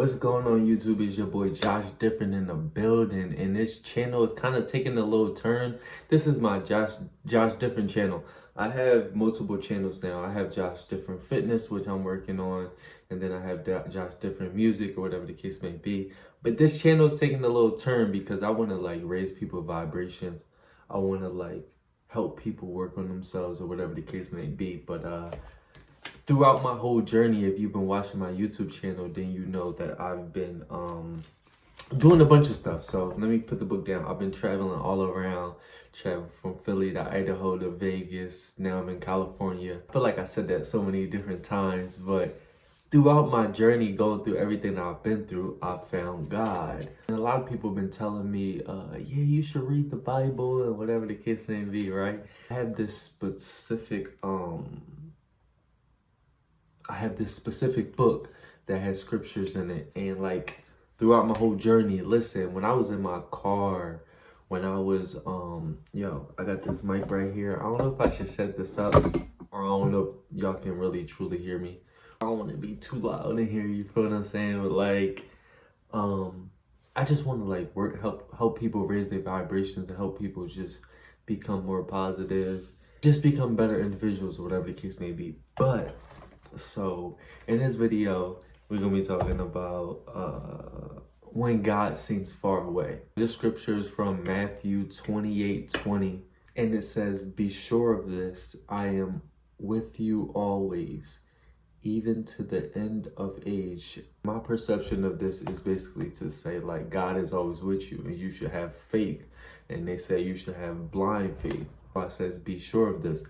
What's going on YouTube? It's your boy Joshdifferent in the building, and this channel is kind of taking a little turn. This is my Joshdifferent channel. I have multiple channels now. I have Joshdifferent Fitness, which I'm working on, and then I have Joshdifferent Music or whatever the case may be. But this channel is taking a little turn because I want to like raise people's vibrations. I want to like help people work on themselves or whatever the case may be. But throughout my whole journey, if you've been watching my YouTube channel, then you know that I've been doing a bunch of stuff. So let me put the book down. I've been traveling all around, traveling from Philly to Idaho to Vegas. Now I'm in California. I feel like I said that so many different times, but throughout my journey, going through everything that I've been through, I found God. And a lot of people have been telling me, yeah, you should read the Bible and whatever the case may be, right? I have this specific book that has scriptures in it, and like throughout my whole journey, listen, when I was in my car, when I was I got this mic right here. I don't know if I should set this up, or I don't know if y'all can really truly hear me. I don't want to be too loud in here, you feel what I'm saying? But like I just want to like help people raise their vibrations and help people just become more positive, just become better individuals or whatever the case may be. But so in this video, we're gonna be talking about when God seems far away. This scripture is from Matthew 28:20, and it says, "Be sure of this, I am with you always, even to the end of age." My perception of this is basically to say like God is always with you and you should have faith, and they say you should have blind faith. It says be sure of this.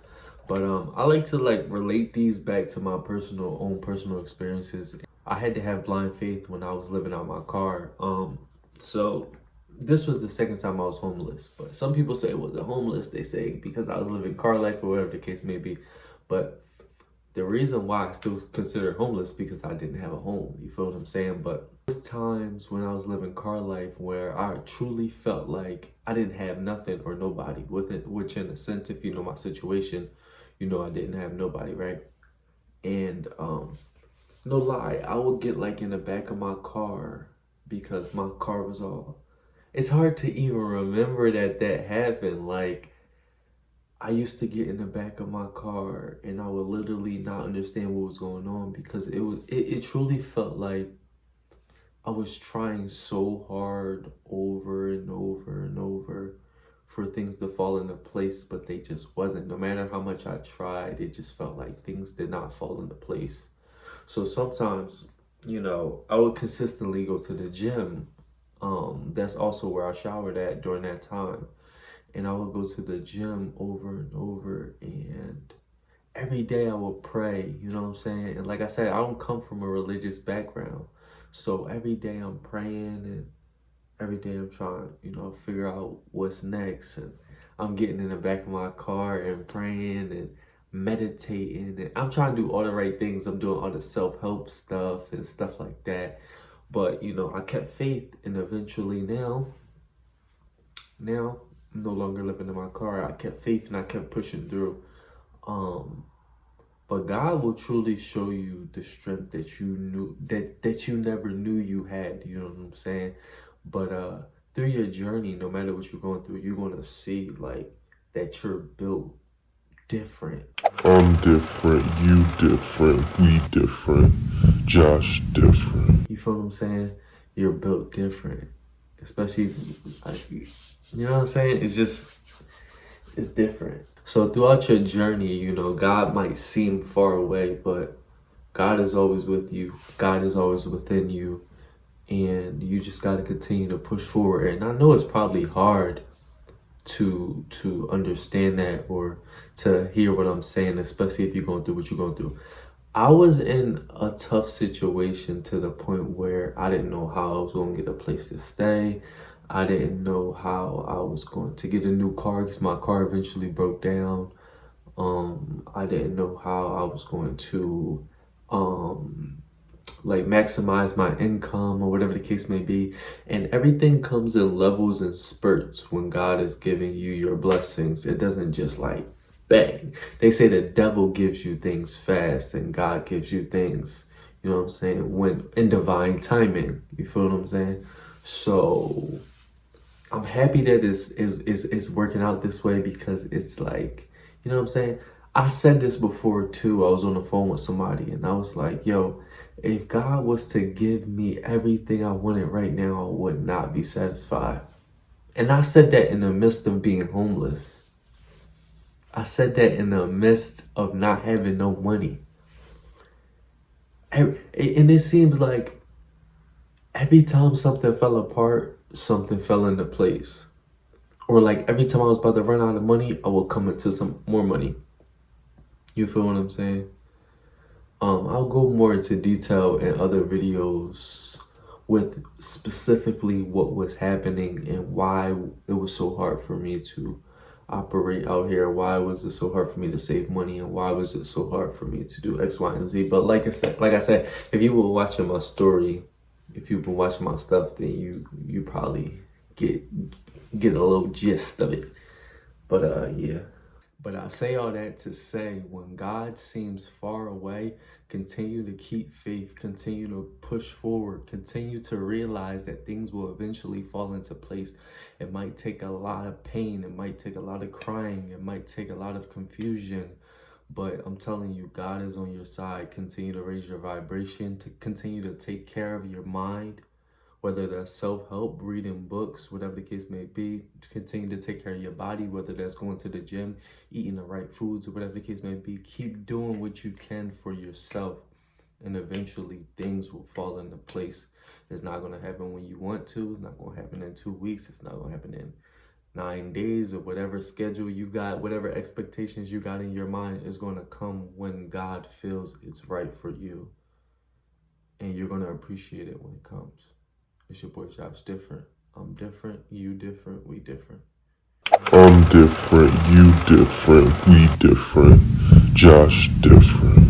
But I like to like relate these back to my own personal experiences. I had to have blind faith when I was living out my car. So this was the second time I was homeless. But some people say it wasn't homeless. They say because I was living car life or whatever the case may be. But the reason why I still consider homeless because I didn't have a home. You feel what I'm saying? But there's times when I was living car life where I truly felt like I didn't have nothing or nobody with it, which in a sense, if you know my situation, you know I didn't have nobody, right? And no lie, I would get like in the back of my car because my car was all... It's hard to even remember that happened. Like, I used to get in the back of my car and I would literally not understand what was going on because it truly felt like I was trying so hard over and over and over for things to fall into place, but they just wasn't. No matter how much I tried, it just felt like things did not fall into place. So sometimes, you know, I would consistently go to the gym. That's also where I showered at during that time. And I would go to the gym over and over, and every day I would pray, you know what I'm saying? And like I said, I don't come from a religious background. So every day I'm praying, and every day I'm trying, you know, figure out what's next. And I'm getting in the back of my car and praying and meditating. And I'm trying to do all the right things. I'm doing all the self-help stuff and stuff like that. But, you know, I kept faith, and eventually now I'm no longer living in my car. I kept faith and I kept pushing through. But God will truly show you the strength that you knew that you never knew you had. You know what I'm saying? But through your journey, no matter what you're going through, you're gonna see like that you're built different. I'm different, you different, we different, Josh different. You feel what I'm saying? You're built different, especially you know what I'm saying? It's different. So throughout your journey, you know, God might seem far away, but God is always with you. God is always within you. And you just got to continue to push forward. And I know it's probably hard to understand that or to hear what I'm saying, especially if you're going through what you're going through. I was in a tough situation to the point where I didn't know how I was going to get a place to stay. I didn't know how I was going to get a new car because my car eventually broke down. I didn't know how I was going to like maximize my income or whatever the case may be. And everything comes in levels and spurts when God is giving you your blessings. It doesn't just like bang. They say the devil gives you things fast and God gives you things, You know what I'm saying? When in divine timing. You feel what I'm saying? So I'm happy that it's working out this way, because it's like, you know what I'm saying? I said this before too. I was on the phone with somebody and I was like, yo, if God was to give me everything I wanted right now, I would not be satisfied. And I said that in the midst of being homeless. I said that in the midst of not having no money. And it seems like every time something fell apart, something fell into place. Or like every time I was about to run out of money, I would come into some more money. You feel what I'm saying? I'll go more into detail in other videos with specifically what was happening and why it was so hard for me to operate out here. Why was it so hard for me to save money, and why was it so hard for me to do X, Y, and Z? But like I said, if you were watching my story, if you've been watching my stuff, then you probably get a little gist of it. But yeah. But I say all that to say, when God seems far away, continue to keep faith, continue to push forward, continue to realize that things will eventually fall into place. It might take a lot of pain, it might take a lot of crying, it might take a lot of confusion, but I'm telling you, God is on your side. Continue to raise your vibration, to continue to take care of your mind, whether that's self-help, reading books, whatever the case may be. Continue to take care of your body, whether that's going to the gym, eating the right foods, or whatever the case may be. Keep doing what you can for yourself, and eventually things will fall into place. It's not going to happen when you want to. It's not going to happen in 2 weeks. It's not going to happen in 9 days, or whatever schedule you got, whatever expectations you got in your mind is going to come when God feels it's right for you. And you're going to appreciate it when it comes. It's your boy Josh Different. I'm different, you different, we different. I'm different, you different, we different, Josh different.